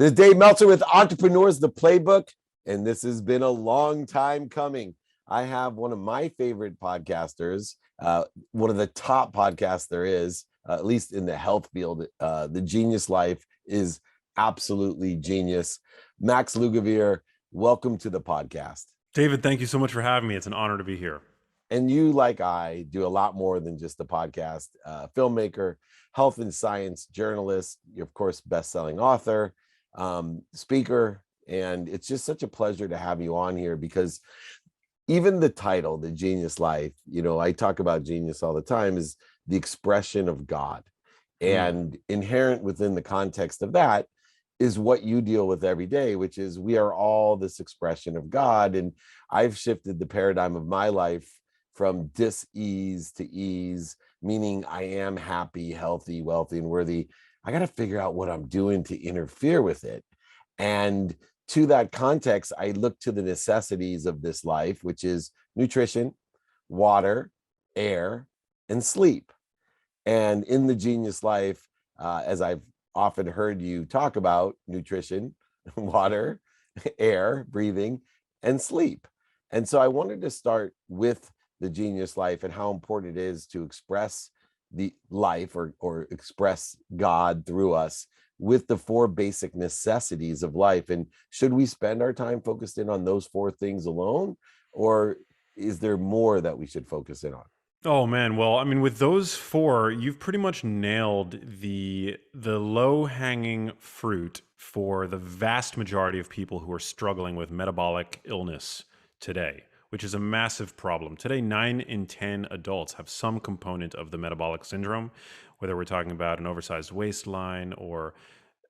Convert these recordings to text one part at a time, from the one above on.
This is Dave Meltzer with Entrepreneurs, the Playbook, and this has been a long time coming. I have one of my favorite podcasters, one of the top podcasts there is, at least in the health field. The Genius Life is absolutely genius. Max Lugavere, welcome to the podcast. David, thank you so much for having me. It's an honor to be here. And you, like I, do a lot more than just the podcast. Filmmaker, health and science journalist, you're of course best-selling author, speaker, and it's just such a pleasure to have you on here because even the title, The Genius Life, I talk about genius all the time, is the expression of God. And inherent within the context of that is what you deal with every day, which is we are all this expression of God. And I've shifted the paradigm of my life from dis-ease to ease, meaning I am happy, healthy, wealthy, and worthy. I got to figure out what I'm doing to interfere with it. And to that context, I look to the necessities of this life, which is nutrition, water, air, and sleep. And in the Genius Life, as I've often heard you talk about, nutrition, water, air, breathing, and sleep. And so I wanted to start with the Genius Life and how important it is to express the life or express God through us with the four basic necessities of life. And should we spend our time focused in on those four things alone, or is there more that we should focus in on? Oh man, well, I mean, with those four, you've pretty much nailed the low-hanging fruit for the vast majority of people who are struggling with metabolic illness today, which is a massive problem. Today, 9 in 10 adults have some component of the metabolic syndrome, whether we're talking about an oversized waistline or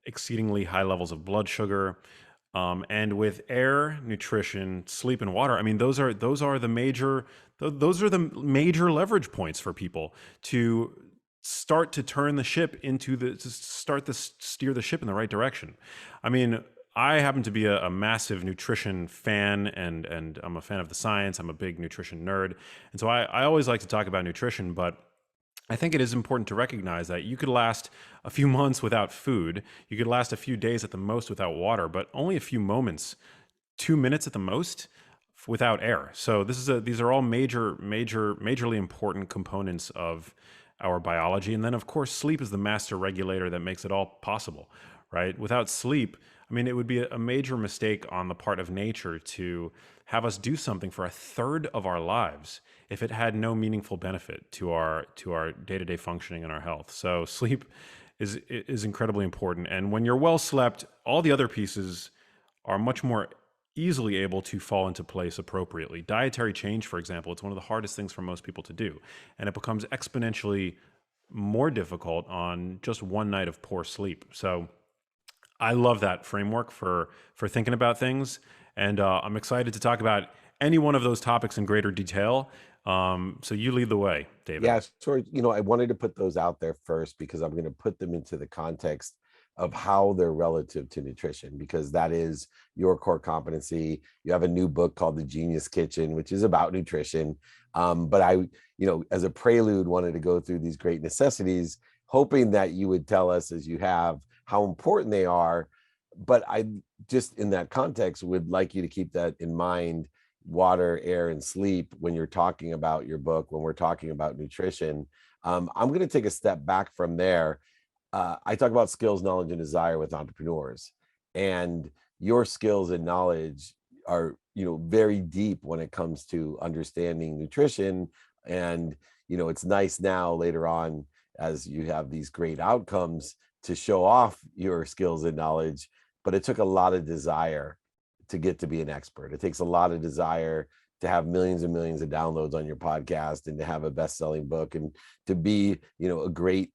exceedingly high levels of blood sugar. And with air, nutrition, sleep, and water, I mean, those are the major leverage points for people to start to turn the ship steer the ship in the right direction. I mean, I happen to be a massive nutrition fan, and I'm a fan of the science. I'm a big nutrition nerd. And so I always like to talk about nutrition, but I think it is important to recognize that you could last a few months without food. You could last a few days at the most without water, but only a few moments, 2 minutes at the most, without air. So these are all majorly important components of our biology. And then of course, sleep is the master regulator that makes it all possible, right? Without sleep, I mean, it would be a major mistake on the part of nature to have us do something for a third of our lives if it had no meaningful benefit to our day-to-day functioning and our health. So sleep is incredibly important. And when you're well slept, all the other pieces are much more easily able to fall into place appropriately. Dietary change, for example, it's one of the hardest things for most people to do. And it becomes exponentially more difficult on just one night of poor sleep. So I love that framework for thinking about things. And I'm excited to talk about any one of those topics in greater detail. So you lead the way, David. Yeah, sure. I wanted to put those out there first because I'm going to put them into the context of how they're relative to nutrition, because that is your core competency. You have a new book called The Genius Kitchen, which is about nutrition. But I, as a prelude, wanted to go through these great necessities, hoping that you would tell us, as you have, how important they are. But I just, in that context, would like you to keep that in mind: water, air, and sleep when you're talking about your book, when we're talking about nutrition. I'm going to take a step back from there. I talk about skills, knowledge, and desire with entrepreneurs, and your skills and knowledge are, very deep when it comes to understanding nutrition. And, it's nice now later on, as you have these great outcomes, to show off your skills and knowledge, but it took a lot of desire to get to be an expert. It takes a lot of desire to have millions and millions of downloads on your podcast and to have a best-selling book and to be, a great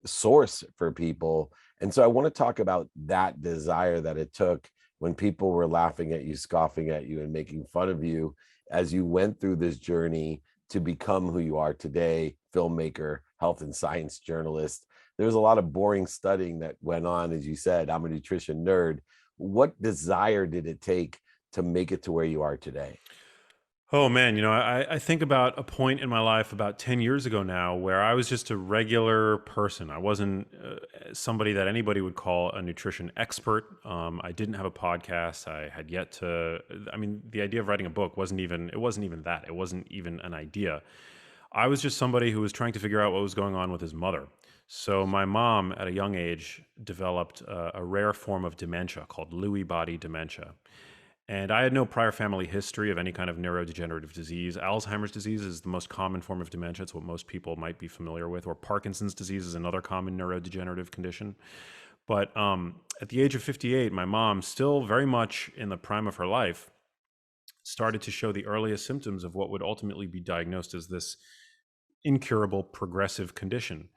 source for people. And so I want to talk about that desire that it took when people were laughing at you, scoffing at you, and making fun of you as you went through this journey to become who you are today: filmmaker, health and science journalist. There's a lot of boring studying that went on. As you said, I'm a nutrition nerd. What desire did it take to make it to where you are today? Oh man, I think about a point in my life about 10 years ago now where I was just a regular person. I wasn't somebody that anybody would call a nutrition expert. I didn't have a podcast. I had yet to, I mean, the idea of writing a book it wasn't even that. It wasn't even an idea. I was just somebody who was trying to figure out what was going on with his mother. So my mom at a young age developed a rare form of dementia called Lewy body dementia. And I had no prior family history of any kind of neurodegenerative disease. Alzheimer's disease is the most common form of dementia. It's what most people might be familiar with, or Parkinson's disease is another common neurodegenerative condition. But at the age of 58, my mom, still very much in the prime of her life, started to show the earliest symptoms of what would ultimately be diagnosed as this incurable progressive condition.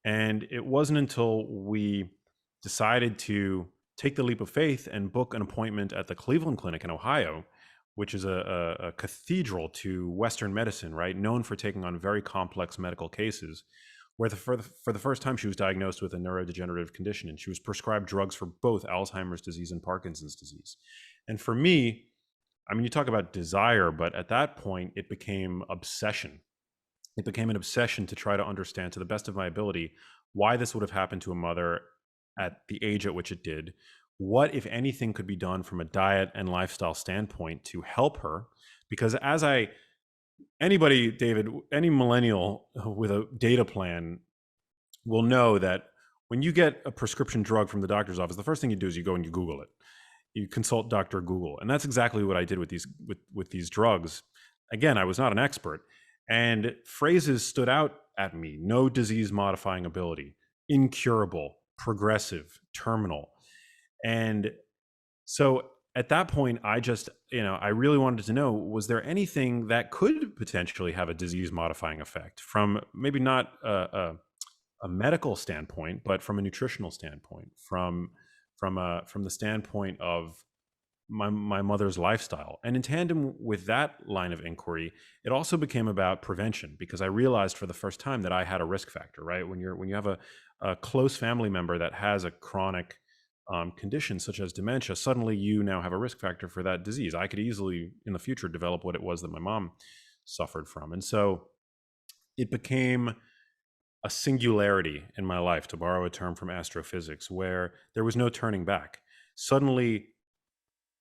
And it wasn't until we decided to take the leap of faith and book an appointment at the Cleveland Clinic in Ohio, which is a cathedral to Western medicine, right? Known for taking on very complex medical cases, where for the first time she was diagnosed with a neurodegenerative condition, and she was prescribed drugs for both Alzheimer's disease and Parkinson's disease. And for me, I mean, you talk about desire, but at that point, it became obsession. It became an obsession to try to understand to the best of my ability why this would have happened to a mother at the age at which it did. What, if anything, could be done from a diet and lifestyle standpoint to help her? Because anybody, David, any millennial with a data plan will know that when you get a prescription drug from the doctor's office, the first thing you do is you go and you Google it. You consult Dr. Google. And that's exactly what I did with these drugs. Again, I was not an expert. And phrases stood out at me: no disease modifying ability, incurable, progressive, terminal. And so at that point, I really wanted to know, was there anything that could potentially have a disease modifying effect from maybe not a medical standpoint, but from a nutritional standpoint, from the standpoint of my mother's lifestyle. And in tandem with that line of inquiry, it also became about prevention, because I realized for the first time that I had a risk factor, right? When you have a close family member that has a chronic condition such as dementia, suddenly you now have a risk factor for that disease. I could easily in the future develop what it was that my mom suffered from. And so it became a singularity in my life, to borrow a term from astrophysics, where there was no turning back. Suddenly,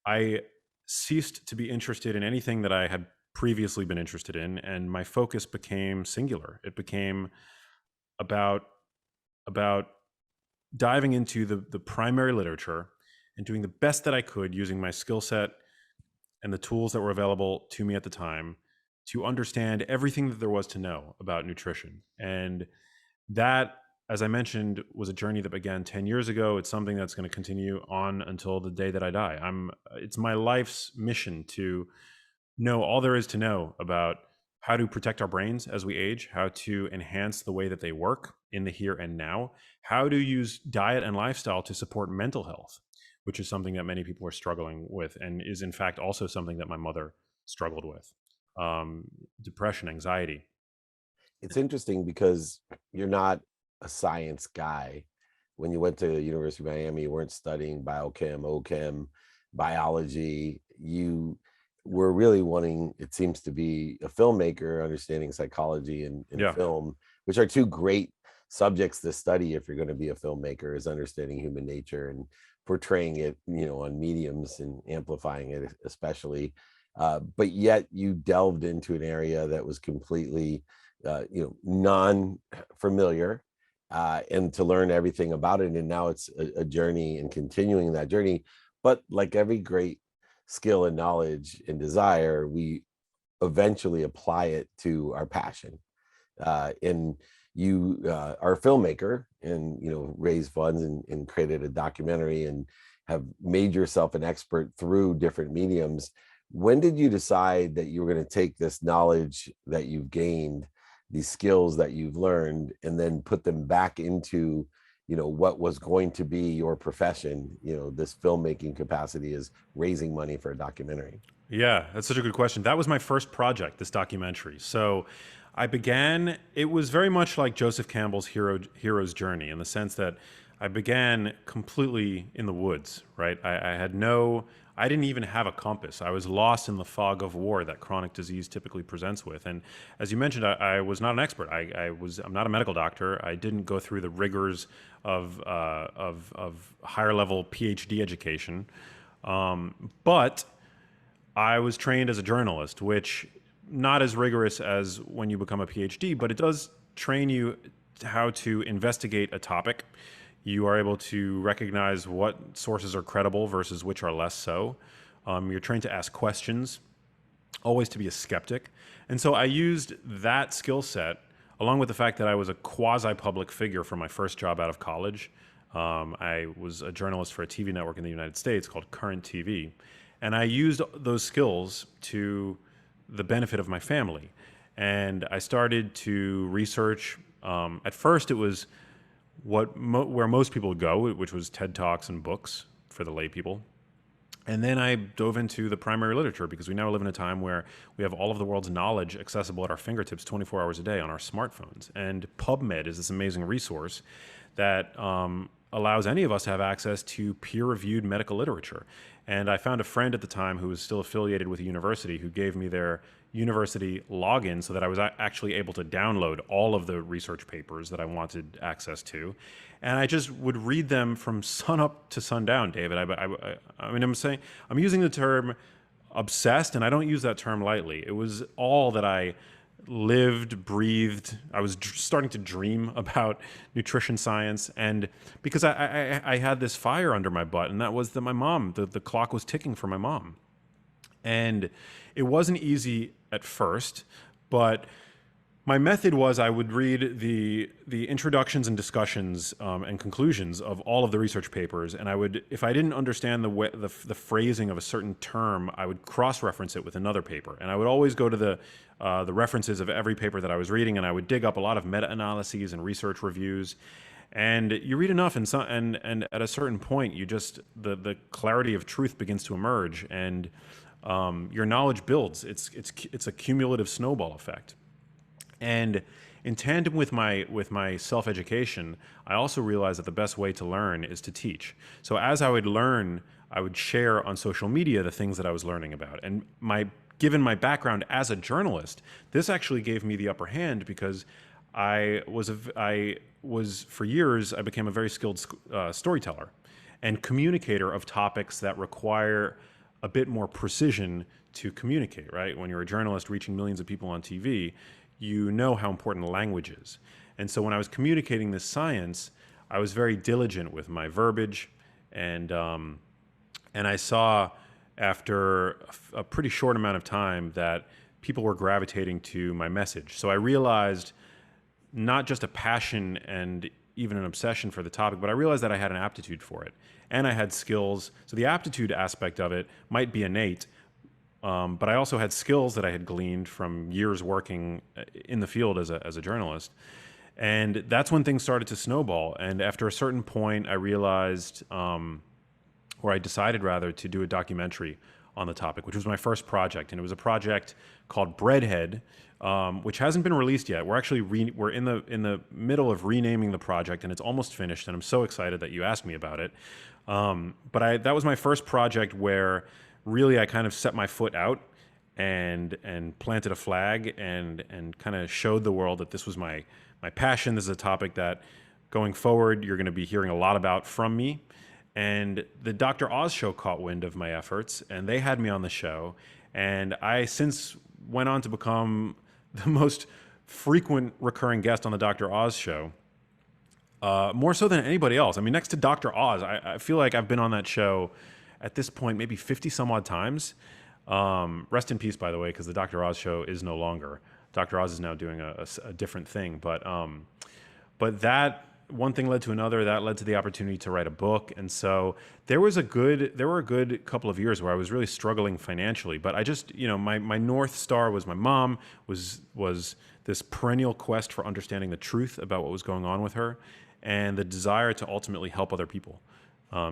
I ceased to be interested in anything that I had previously been interested in, and my focus became singular. It became about diving into the primary literature and doing the best that I could using my skill set and the tools that were available to me at the time to understand everything that there was to know about nutrition. And that, as I mentioned, was a journey that began 10 years ago. It's something that's going to continue on until the day that I die. It's my life's mission to know all there is to know about how to protect our brains as we age, how to enhance the way that they work in the here and now, how to use diet and lifestyle to support mental health, which is something that many people are struggling with, and is in fact also something that my mother struggled with. Depression, anxiety. It's interesting because you're not a science guy. When you went to the University of Miami, you weren't studying biochem, OChem, biology. You were really wanting, it seems, to be a filmmaker, understanding psychology and Yeah. film, which are two great subjects to study if you're going to be a filmmaker, is understanding human nature and portraying it, on mediums and amplifying it, especially. But yet you delved into an area that was completely non-familiar, and to learn everything about it. And now it's a journey and continuing that journey. But like every great skill and knowledge and desire, we eventually apply it to our passion. And you are a filmmaker, and raised funds and created a documentary and have made yourself an expert through different mediums. When did you decide that you were going to take this knowledge that you've gained, these skills that you've learned, and then put them back into what was going to be your profession? This filmmaking capacity is raising money for a documentary. Yeah, that's such a good question. That was my first project, this documentary. So it was very much like Joseph Campbell's hero's journey, in the sense that I began completely in the woods, right? I didn't even have a compass. I was lost in the fog of war that chronic disease typically presents with. And as you mentioned, I was not an expert. I'm not a medical doctor. I didn't go through the rigors of higher level PhD education. But I was trained as a journalist, which not as rigorous as when you become a PhD, but it does train you how to investigate a topic. You are able to recognize what sources are credible versus which are less so. You're trained to ask questions, always to be a skeptic. And so I used that skill set along with the fact that I was a quasi public figure for my first job out of college. I was a journalist for a TV network in the United States called Current TV. And I used those skills to the benefit of my family. And I started to research. At first, it was where most people would go, which was TED Talks and books for the lay people. And then I dove into the primary literature because we now live in a time where we have all of the world's knowledge accessible at our fingertips 24 hours a day on our smartphones. And PubMed is this amazing resource that allows any of us to have access to peer-reviewed medical literature. And I found a friend at the time who was still affiliated with a university who gave me their university login so that I was actually able to download all of the research papers that I wanted access to. And I just would read them from sun up to sundown, David. I mean, I'm using the term obsessed, and I don't use that term lightly. It was all that I lived, breathed. I was starting to dream about nutrition science, and because I had this fire under my butt, and that was that my mom, the clock was ticking for my mom. And it wasn't easy at first, but my method was I would read the introductions and discussions and conclusions of all of the research papers, and I would, if I didn't understand the phrasing of a certain term, I would cross-reference it with another paper, and I would always go to the references of every paper that I was reading, and I would dig up a lot of meta-analyses and research reviews. And you read enough, and at a certain point, you just the clarity of truth begins to emerge, and your knowledge builds. It's a cumulative snowball effect. And in tandem with my self-education, I also realized that the best way to learn is to teach. So as I would learn, I would share on social media the things that I was learning about. And given my background as a journalist, this actually gave me the upper hand because I was for years I became a very skilled storyteller and communicator of topics that require a bit more precision to communicate. Right, when you're a journalist reaching millions of people on TV, you know how important language is. And so when I was communicating this science, I was very diligent with my verbiage, and I saw after a pretty short amount of time that people were gravitating to my message. So I realized not just a passion and even an obsession for the topic, but I realized that I had an aptitude for it and I had skills. So the aptitude aspect of it might be innate, but I also had skills that I had gleaned from years working in the field as a journalist. And that's when things started to snowball. And after a certain point, I realized, or I decided rather, to do a documentary on the topic, which was my first project. And it was a project called Breadhead, which hasn't been released yet. We're actually we're in the middle of renaming the project, and it's almost finished. And I'm so excited that you asked me about it. But that was my first project where really I kind of set my foot out and planted a flag and kind of showed the world that this was my passion. This is a topic that going forward you're going to be hearing a lot about from me. And the Dr. Oz show caught wind of my efforts, and they had me on the show. And I since went on to become the most frequent recurring guest on the Dr. Oz show, more so than anybody else. I mean, next to Dr. Oz, I feel like I've been on that show at this point maybe 50 some odd times. Rest in peace, by the way, because the Dr. Oz show is no longer. Dr. Oz is now doing a different thing. But that one thing led to another. That led to the opportunity to write a book. And so there were a good couple of years where I was really struggling financially. But I just, my North Star was my mom, was this perennial quest for understanding the truth about what was going on with her, and the desire to ultimately help other people.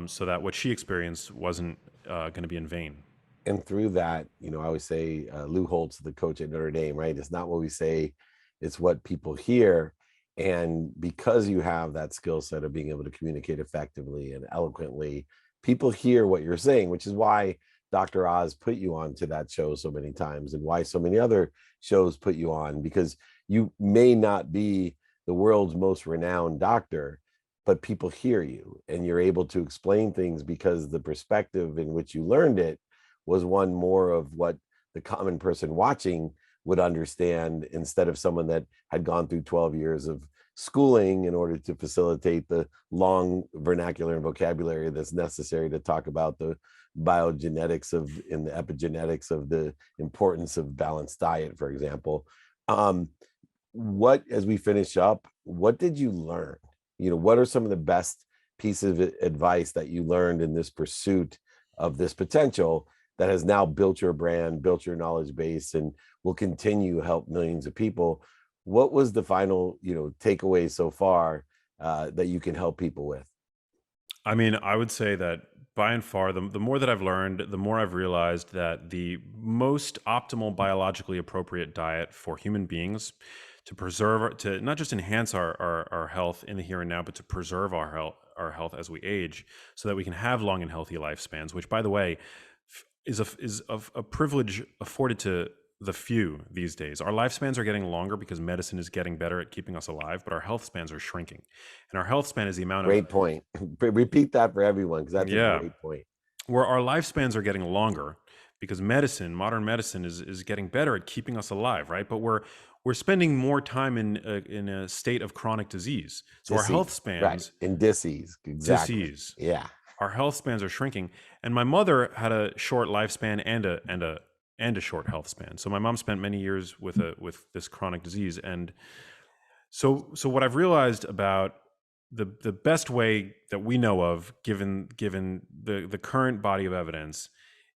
So that what she experienced wasn't going to be in vain. And through that, I always say, Lou Holtz, the coach at Notre Dame, right? It's not what we say, it's what people hear. And because you have that skill set of being able to communicate effectively and eloquently, people hear what you're saying, which is why Dr. Oz put you on to that show so many times and why so many other shows put you on, because you may not be the world's most renowned doctor, but people hear you and you're able to explain things because the perspective in which you learned it was one more of what the common person watching would understand, instead of someone that had gone through 12 years of schooling in order to facilitate the long vernacular and vocabulary that's necessary to talk about the biogenetics of and the epigenetics of the importance of balanced diet, for example. um, what, as we finish up, what did you learn? What are some of the best pieces of advice that you learned in this pursuit of this potential that has now built your brand, built your knowledge base, and will continue to help millions of people? What was the final, takeaway so far, that you can help people with? I mean, I would say that by and far, the more that I've learned, the more I've realized that the most optimal biologically appropriate diet for human beings to preserve, to not just enhance our health in the here and now, but to preserve our health as we age, so that we can have long and healthy lifespans, which, by the way, is of a privilege afforded to the few these days. Our lifespans are getting longer because medicine is getting better at keeping us alive, but our health spans are shrinking. And our health span is the amount of, Great point. Repeat that for everyone, because that's a yeah, great point. where our lifespans are getting longer because medicine, modern medicine, is getting better at keeping us alive, right? But we're spending more time in a state of chronic disease. So our health Disease, right? spans, In disease, exactly. disease, Yeah. our health spans are shrinking. And my mother had a short lifespan and a short health span. So my mom spent many years with this chronic disease. And so what I've realized about the best way that we know of, given the current body of evidence,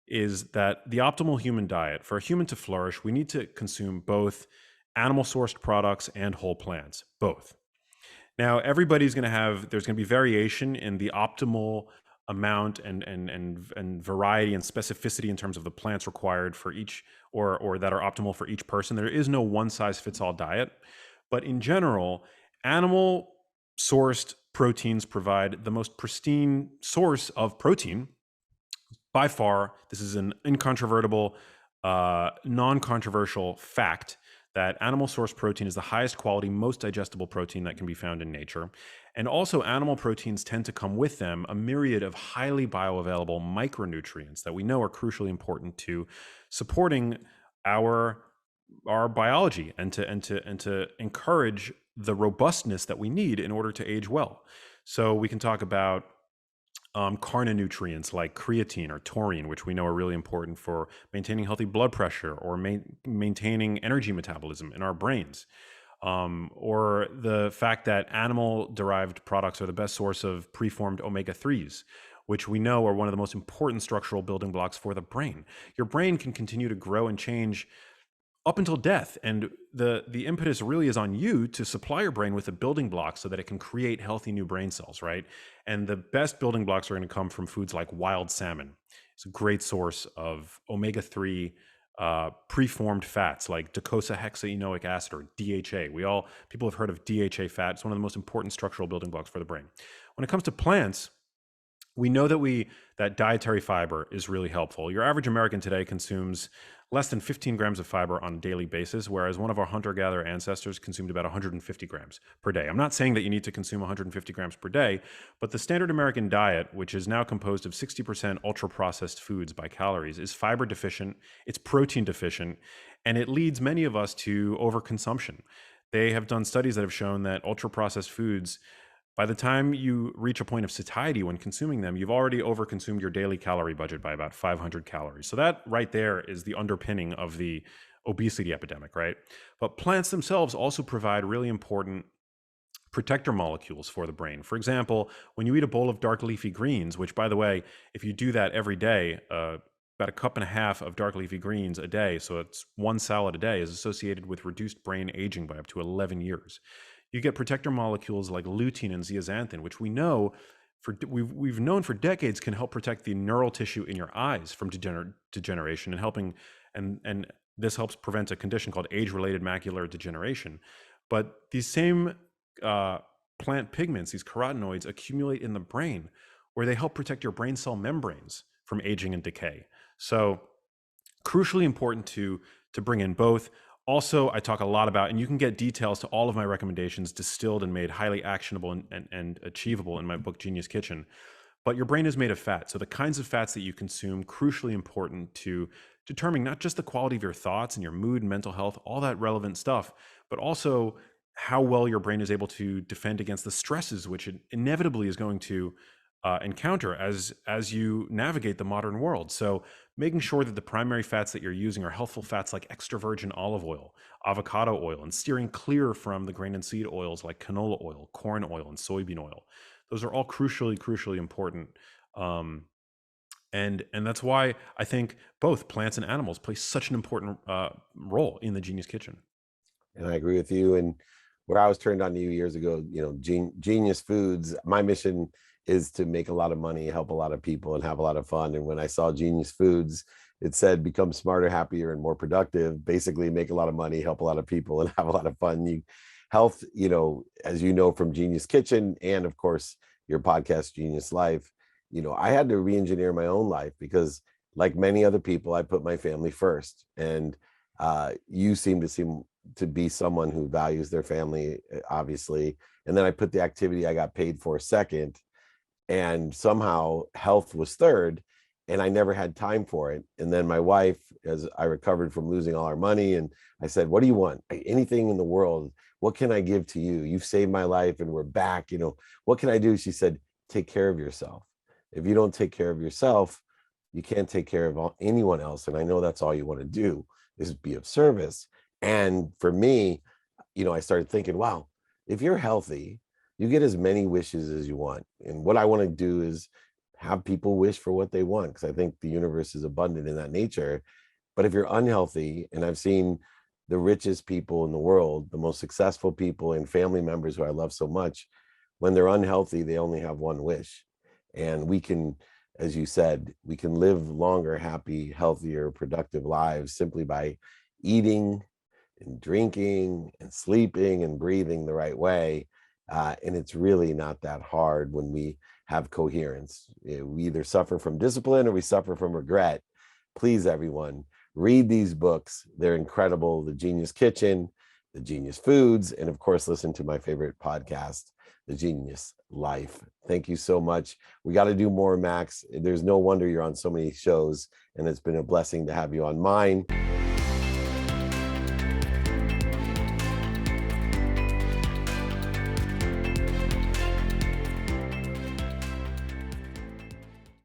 is that the optimal human diet for a human to flourish, we need to consume both animal sourced products and whole plants, both. Now, everybody's going to have, there's going to be variation in the optimal amount and variety and specificity in terms of the plants required for each, or that are optimal for each person. There is no one size fits all diet, but in general, animal sourced proteins provide the most pristine source of protein by far. This is an incontrovertible, non-controversial fact that animal source protein is the highest quality, most digestible protein that can be found in nature. And also, animal proteins tend to come with them a myriad of highly bioavailable micronutrients that we know are crucially important to supporting our our biology, and to encourage the robustness that we need in order to age well. So we can talk about carnonutrients like creatine or taurine, which we know are really important for maintaining healthy blood pressure or maintaining energy metabolism in our brains. Or the fact that animal derived products are the best source of preformed omega 3s, which we know are one of the most important structural building blocks for the brain. Your brain can continue to grow and change up until death, and the impetus really is on you to supply your brain with the building blocks so that it can create healthy new brain cells, right? And the best building blocks are going to come from foods like wild salmon. It's a great source of omega-3 preformed fats like docosahexaenoic acid, or DHA. People have heard of DHA fat. It's one of the most important structural building blocks for the brain. When it comes to plants, we know that dietary fiber is really helpful. Your average American today consumes less than 15 grams of fiber on a daily basis, whereas one of our hunter-gatherer ancestors consumed about 150 grams per day. I'm not saying that you need to consume 150 grams per day, but the standard American diet, which is now composed of 60% ultra-processed foods by calories, is fiber deficient, it's protein deficient, and it leads many of us to overconsumption. They have done studies that have shown that ultra-processed foods, by the time you reach a point of satiety when consuming them, you've already overconsumed your daily calorie budget by about 500 calories. So that right there is the underpinning of the obesity epidemic, right? But plants themselves also provide really important protector molecules for the brain. For example, when you eat a bowl of dark leafy greens, which, by the way, if you do that every day, about a cup and a half of dark leafy greens a day, so it's one salad a day, is associated with reduced brain aging by up to 11 years. You get protector molecules like lutein and zeaxanthin, which we've known for decades can help protect the neural tissue in your eyes from degeneration, and this helps prevent a condition called age-related macular degeneration. But these same uh, plant pigments, these carotenoids, accumulate in the brain, where they help protect your brain cell membranes from aging and decay. So crucially important to bring in both. Also, I talk a lot about, and you can get details to all of my recommendations distilled and made highly actionable and achievable in my book Genius Kitchen. But your brain is made of fat, so the kinds of fats that you consume, crucially important to determining not just the quality of your thoughts and your mood and mental health, all that relevant stuff, but also how well your brain is able to defend against the stresses which it inevitably is going to encounter as you navigate the modern world. So making sure that the primary fats that you're using are healthful fats like extra virgin olive oil, avocado oil, and steering clear from the grain and seed oils like canola oil, corn oil, and soybean oil. Those are all crucially important. Um, and that's why I think both plants and animals play such an important role in the Genius Kitchen. And I agree with you. And where I was turned on to you years ago, Genius Foods, my mission is to make a lot of money, help a lot of people, and have a lot of fun. And when I saw Genius Foods, it said become smarter, happier, and more productive. Basically, make a lot of money, help a lot of people, and have a lot of fun. Health, as you know from Genius Kitchen, and of course your podcast, Genius Life. I had to re-engineer my own life because, like many other people, I put my family first. And you seem to be someone who values their family, obviously. And then I put the activity I got paid for second, and somehow health was third, and I never had time for it. And then my wife, as I recovered from losing all our money, and I said, what do you want? Anything in the world, what can I give to you? You've saved my life and we're back. What can I do? She said, take care of yourself. If you don't take care of yourself, you can't take care of anyone else. And I know that's all you want to do, is be of service. And for me, I started thinking, wow, if you're healthy, you get as many wishes as you want. And what I want to do is have people wish for what they want, because I think the universe is abundant in that nature. But if you're unhealthy, and I've seen the richest people in the world, the most successful people, and family members who I love so much, when they're unhealthy, they only have one wish. And we can, as you said, we can live longer, happy, healthier, productive lives simply by eating and drinking and sleeping and breathing the right way. And it's really not that hard when we have coherence. We either suffer from discipline or we suffer from regret. Please, everyone, read these books. They're incredible. The Genius Kitchen, The Genius Foods, and of course, listen to my favorite podcast, The Genius Life. Thank you so much. We got to do more, Max. There's no wonder you're on so many shows, and it's been a blessing to have you on mine.